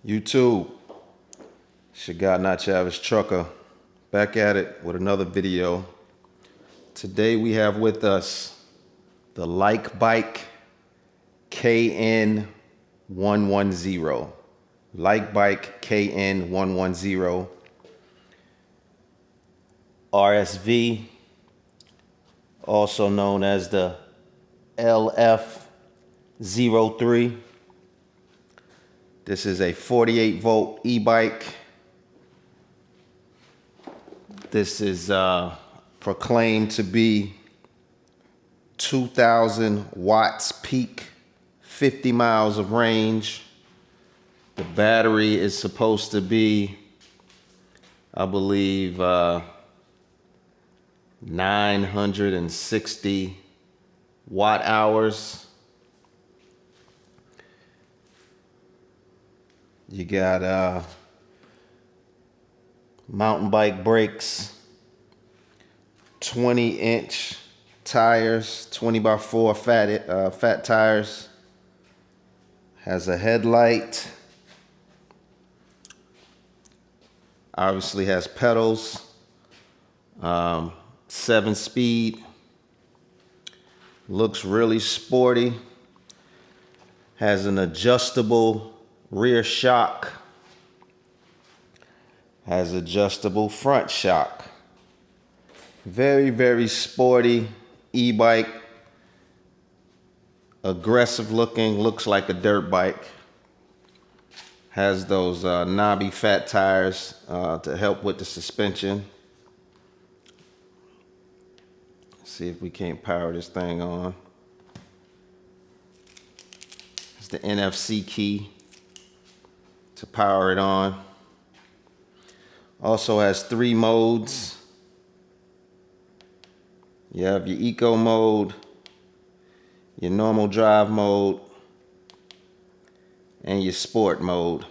YouTube, it's your guy Not Your Average Trucker, back at it with another video. Today we have with us the LikeBike KN110. LikeBike KN110 RSV, also known as the LF03. This is a 48 volt e-bike. This is proclaimed to be 2,000 watts peak, 50 miles of range. The battery is supposed to be, I believe, 960 watt hours. You got mountain bike brakes, 20-inch tires, 20x4 fat tires. Has a headlight. Obviously has pedals. 7-speed. Looks really sporty. Has an adjustable rear shock. Has adjustable front shock. Very, very sporty e-bike. Aggressive looking, looks like a dirt bike. Has those knobby fat tires to help with the suspension. See if we can't power this thing on. It's the NFC key to power it on. Also has 3 modes. You have your eco mode, your normal drive mode, and your sport mode.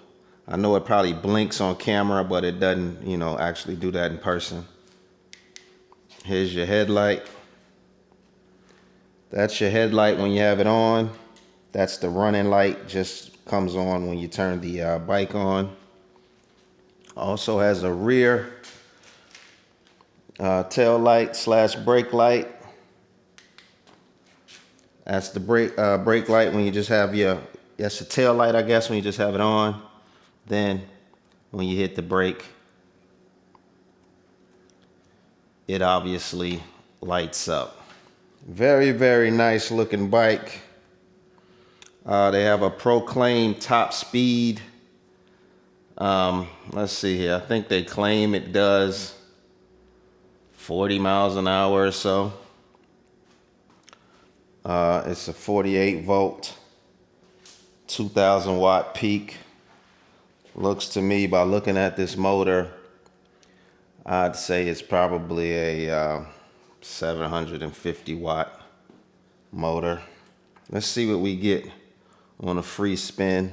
I know it probably blinks on camera, but it doesn't, actually do that in person. Here's your headlight. That's your headlight when you have it on. That's the running light, just comes on when you turn the bike on. Also has a rear tail light / brake light. That's the brake light when you just have that's the tail light, I guess, when you just have it on. Then when you hit the brake, it obviously lights up. Very, very nice looking bike. They have a proclaimed top speed. Let's see here. I think they claim it does 40 miles an hour or so. It's a 48 volt, 2,000 watt peak. Looks to me, by looking at this motor, I'd say it's probably a 750 watt motor. Let's see what we get on a free spin.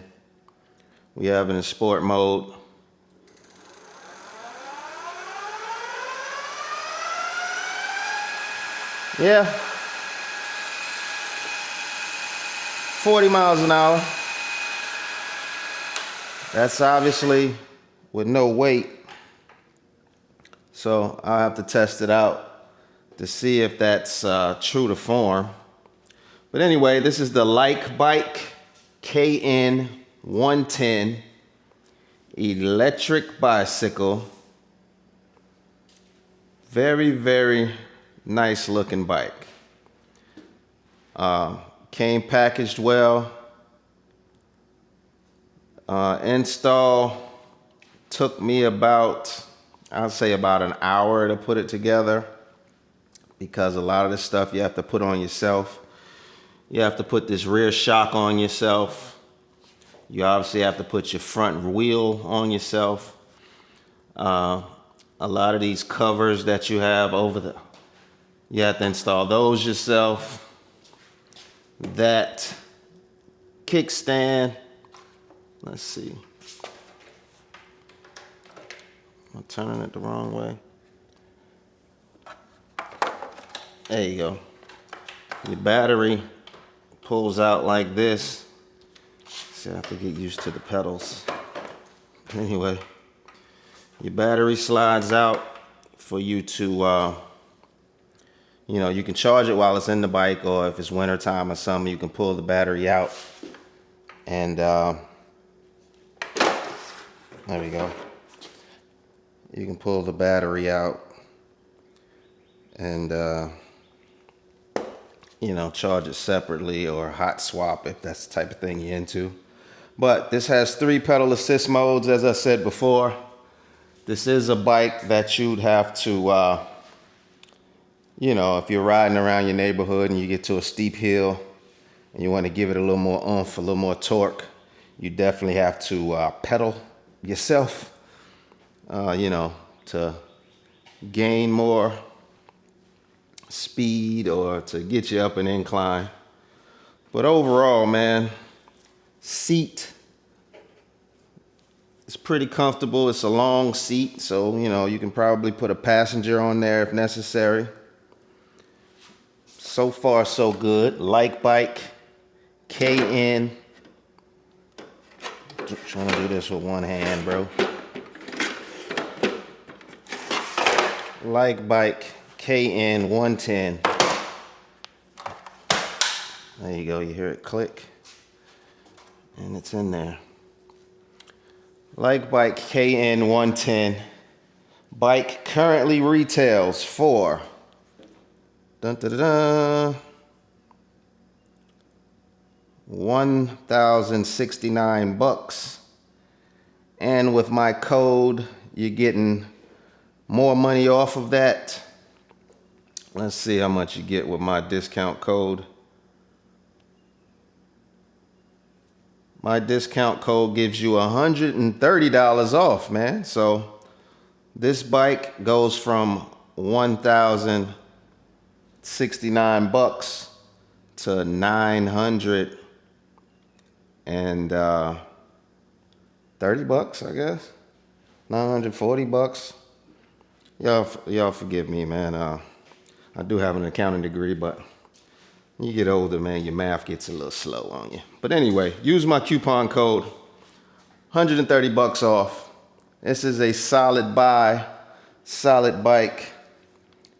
We have it in sport mode. Yeah, 40 miles an hour. That's obviously with no weight. So I'll have to test it out to see if that's true to form. But anyway, this is the LikeBike KN110 electric bicycle. Very, very nice looking bike. Came packaged well. Install took me about, I'd say about an hour to put it together, because a lot of this stuff you have to put on yourself. You have to put this rear shock on yourself. You obviously have to put your front wheel on yourself. A lot of these covers that you have you have to install those yourself. That kickstand, let's see. I'm turning it the wrong way. There you go. Your battery pulls out like this. So I have to get used to the pedals. Anyway, your battery slides out for you to, you know, you can charge it while it's in the bike, or if it's winter time or something, you can pull the battery out. And there we go. You can pull the battery out and, you know, charge it separately, or hot swap if that's the type of thing you're into. But this has 3 pedal assist modes, as I said before. This is a bike that you'd have to, you know, if you're riding around your neighborhood and you get to a steep hill and you want to give it a little more oomph, a little more torque, you definitely have to pedal yourself, you know, to gain more speed or to get you up an incline. But overall, man, seat, it's pretty comfortable. It's a long seat, so, you know, you can probably put a passenger on there if necessary. So far, so good. LikeBike KN. Trying to do this with one hand, bro. LikeBike KN110. There you go. You hear it click, and it's in there. LikeBike KN110. Bike currently retails for $1,069, and with my code, you're getting more money off of that. Let's see how much you get with my discount code. My discount code gives you $130 off, man. So this bike goes from $1,069 to $930, I guess. $940. Y'all forgive me, man. I do have an accounting degree, but you get older, man, your math gets a little slow on you. But anyway, use my coupon code, $130 off. This is a solid buy, solid bike,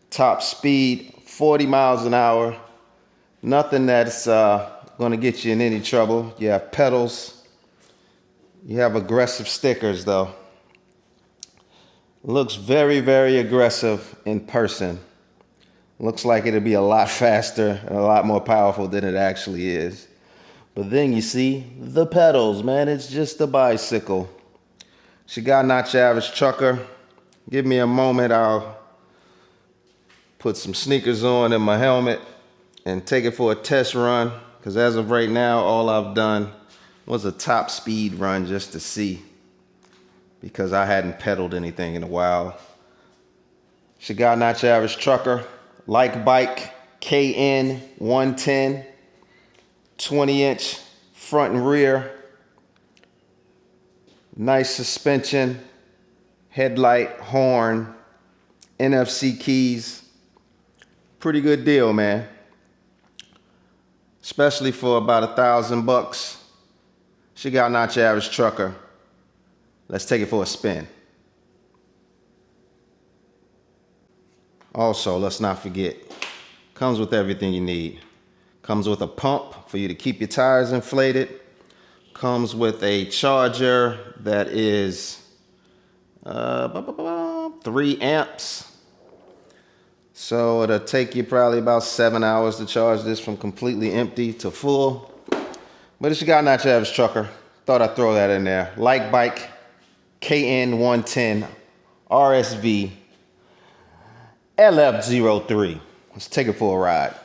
top speed, 40 miles an hour. Nothing that's gonna get you in any trouble. You have pedals. You have aggressive stickers though. Looks very, very aggressive in person. Looks like it'll be a lot faster and a lot more powerful than it actually is. But then you see the pedals, man. It's just a bicycle. She got not your average trucker. Give me a moment. I'll put some sneakers on and my helmet and take it for a test run. Because as of right now, all I've done was a top speed run just to see, because I hadn't pedaled anything in a while. She got not your average trucker. LikeBike KN110, 20-inch front and rear, nice suspension, headlight, horn, NFC keys. Pretty good deal, man. Especially for about $1,000. She got not your average trucker. Let's take it for a spin. Also, let's not forget, comes with everything you need. Comes with a pump for you to keep your tires inflated. Comes with a charger that is 3 amps. So it'll take you probably about 7 hours to charge this from completely empty to full. But it's got not your average trucker. Thought I'd throw that in there. LikeBike KN110 RSV LF03. Let's take it for a ride.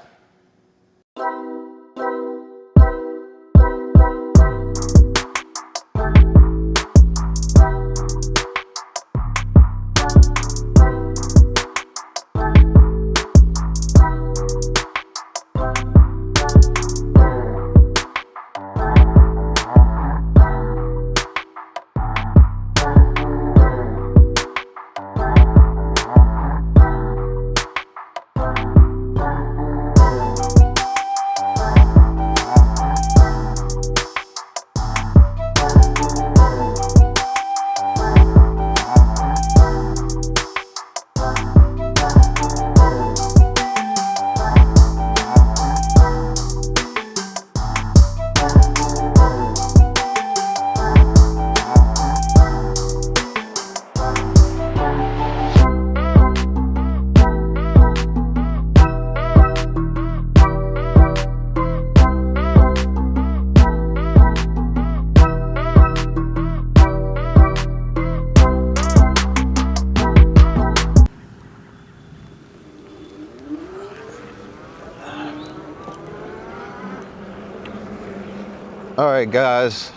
All right, guys,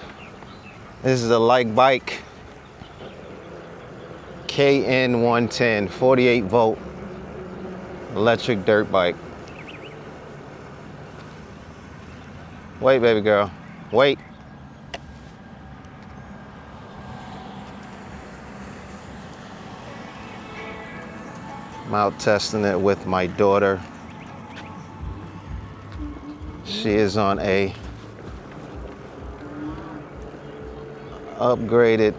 this is a LikeBike KN110 48 volt electric dirt bike. Wait, baby girl, wait. I'm out testing it with my daughter. She is on a upgraded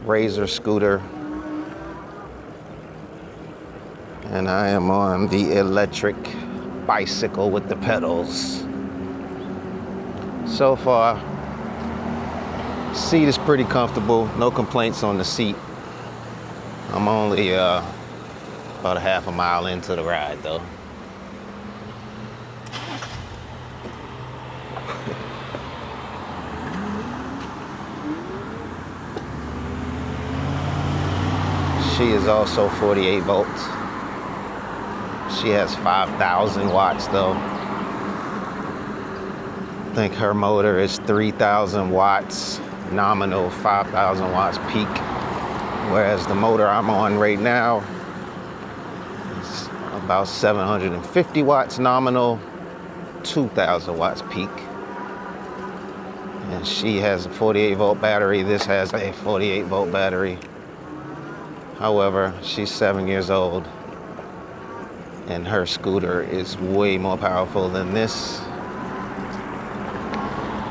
Razor scooter, and I am on the electric bicycle with the pedals. So far, seat is pretty comfortable, no complaints on the seat. I'm only about a half a mile into the ride though. She is also 48 volts. She has 5,000 watts though. I think her motor is 3,000 watts nominal, 5,000 watts peak. Whereas the motor I'm on right now is about 750 watts nominal, 2,000 watts peak. And she has a 48 volt battery. This has a 48 volt battery. However, she's 7 years old and her scooter is way more powerful than this.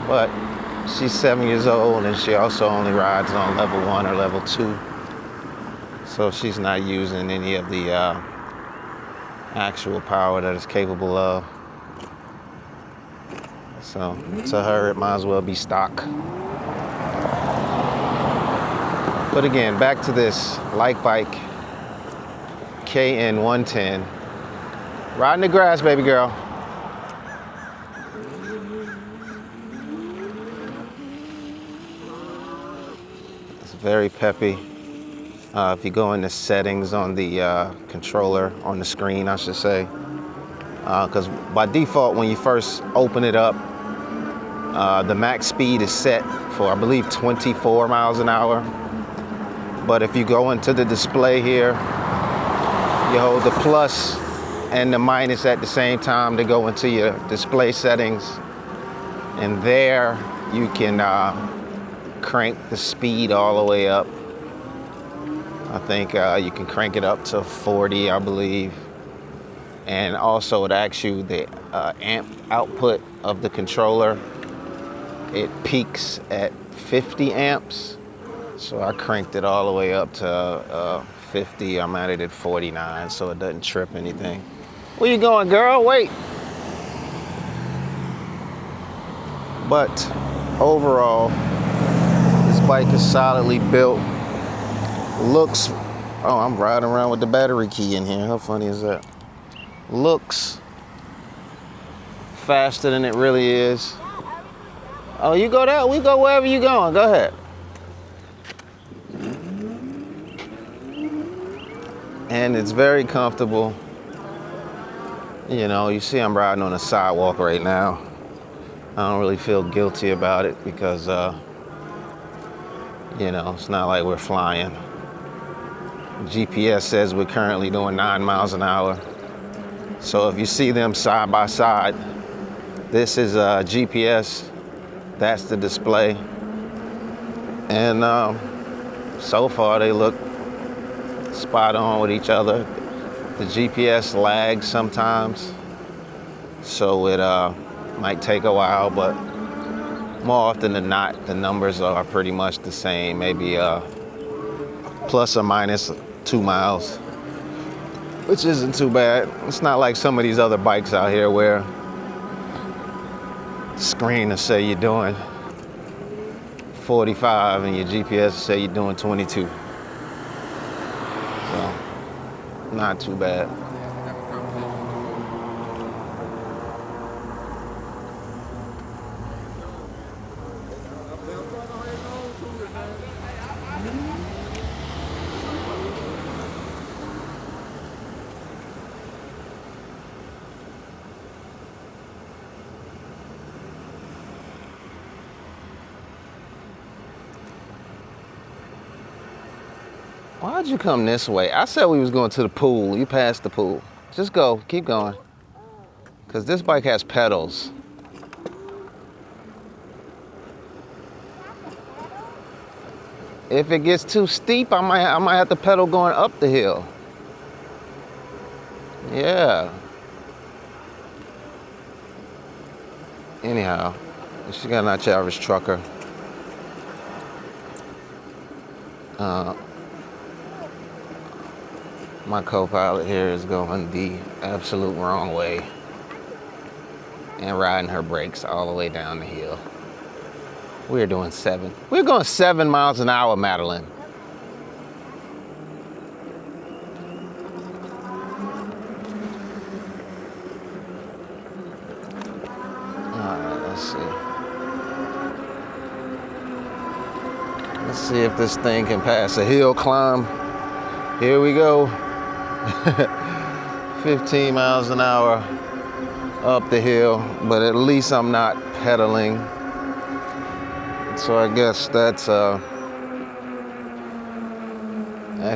But she's 7 years old and she also only rides on level 1 or level 2. So she's not using any of the actual power that it's capable of. So to her, it might as well be stock. But again, back to this LikeBike KN110. Riding the grass, baby girl. It's very peppy. If you go into settings on the controller, on the screen, I should say, because by default, when you first open it up, the max speed is set for, I believe, 24 miles an hour. But if you go into the display here, you hold the plus and the minus at the same time to go into your display settings. And there you can crank the speed all the way up. I think you can crank it up to 40, I believe. And also it asks you the amp output of the controller. It peaks at 50 amps. So I cranked it all the way up to 50. I'm at it at 49, so it doesn't trip anything. Where you going, girl? Wait. But overall, this bike is solidly built. Looks, oh, I'm riding around with the battery key in here. How funny is that? Looks faster than it really is. Oh, you go there? We go wherever you going. Go ahead. And it's very comfortable. You know, you see I'm riding on a sidewalk right now. I don't really feel guilty about it because, you know, it's not like we're flying. GPS says we're currently doing 9 miles an hour. So if you see them side by side, this is GPS, that's the display. And so far they look spot on with each other. The GPS lags sometimes, so it might take a while, but more often than not, the numbers are pretty much the same, maybe plus or minus 2 miles, which isn't too bad. It's not like some of these other bikes out here where the screen will say you're doing 45 and your GPS will say you're doing 22. So, not too bad. Why'd you come this way? I said we was going to the pool. You passed the pool. Just go. Keep going. Because this bike has pedals. If it gets too steep, I might have to pedal going up the hill. Yeah. Anyhow, she got not your average trucker. My co-pilot here is going the absolute wrong way and riding her brakes all the way down the hill. We're doing 7. We're going 7 miles an hour, Madeline. All right, let's see. Let's see if this thing can pass a hill climb. Here we go. 15 miles an hour up the hill, but at least I'm not pedaling. So I guess that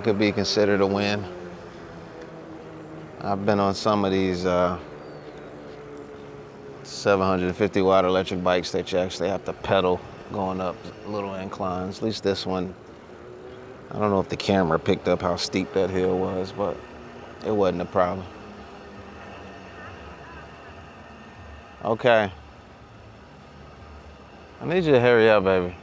could be considered a win. I've been on some of these 750 watt electric bikes that you actually have to pedal going up little inclines. At least this one, I don't know if the camera picked up how steep that hill was, but it wasn't a problem. Okay. I need you to hurry up, baby.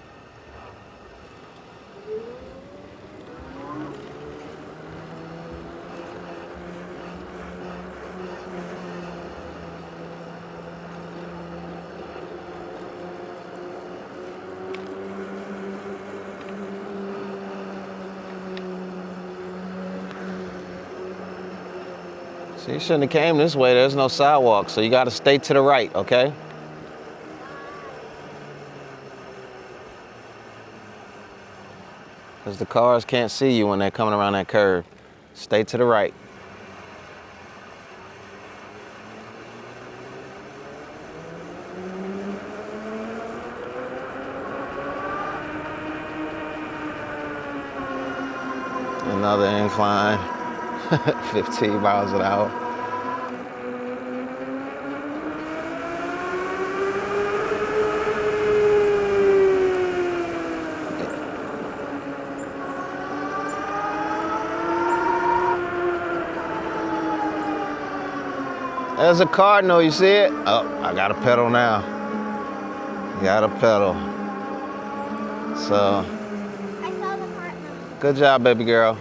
So you shouldn't have came this way. There's no sidewalk, so you got to stay to the right, okay? Because the cars can't see you when they're coming around that curve. Stay to the right. Another incline, 15 miles an hour. There's a cardinal, you see it? Oh, I got to pedal now. Got to pedal. So, I saw the cardinal. Good job, baby girl.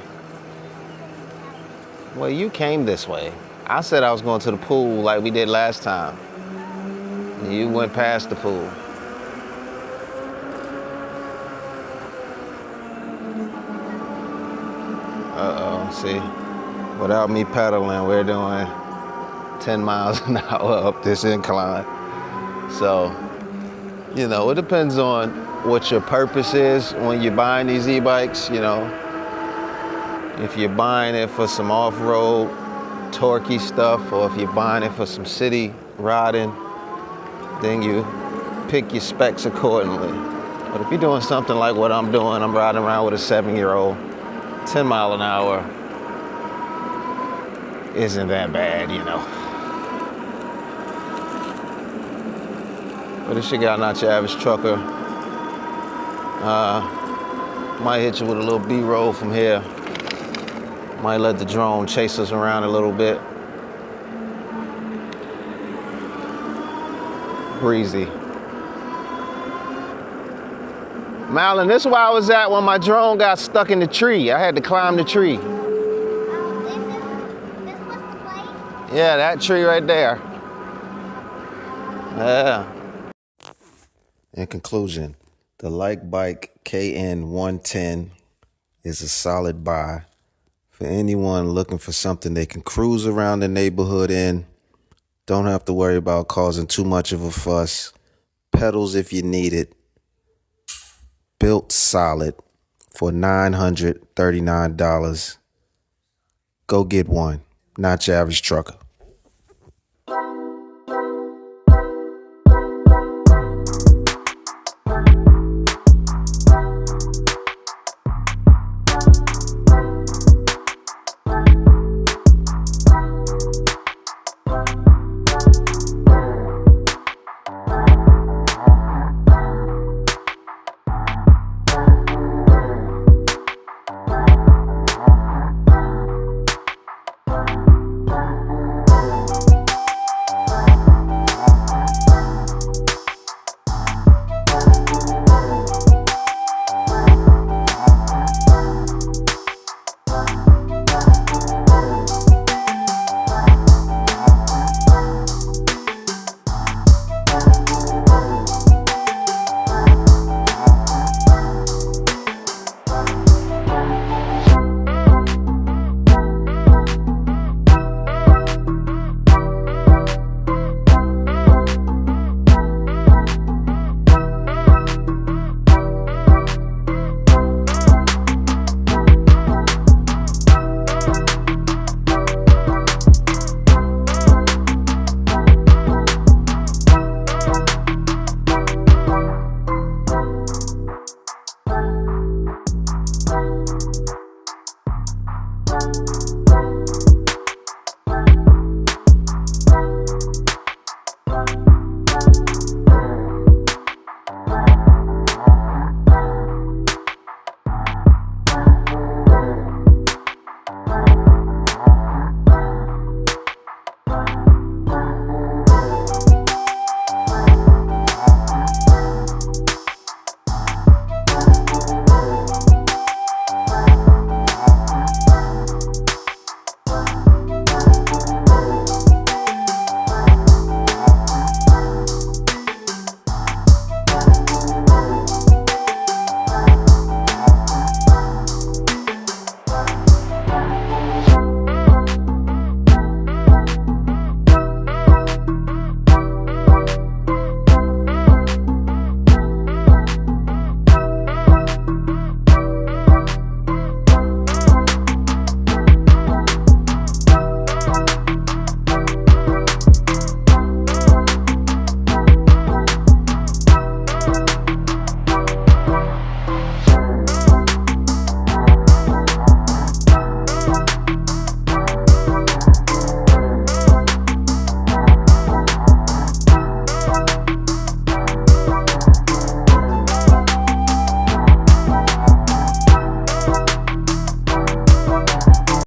Well, you came this way. I said I was going to the pool like we did last time. And you went past the pool. Uh-oh, see? Without me pedaling, we're doing 10 miles an hour up this incline. So, you know, it depends on what your purpose is when you're buying these e-bikes, you know. If you're buying it for some off-road, torquey stuff, or if you're buying it for some city riding, then you pick your specs accordingly. But if you're doing something like what I'm doing, I'm riding around with a 7-year-old, 10 mile an hour isn't that bad, you know. But this shit got not your average trucker. Might hit you with a little B-roll from here. Might let the drone chase us around a little bit. Breezy. Marlon, this is where I was at when my drone got stuck in the tree. I had to climb the tree. This was the place? Yeah, that tree right there. Yeah. In conclusion, the LikeBike KN110 is a solid buy for anyone looking for something they can cruise around the neighborhood in. Don't have to worry about causing too much of a fuss. Pedals if you need it. Built solid for $939. Go get one. Not your average trucker.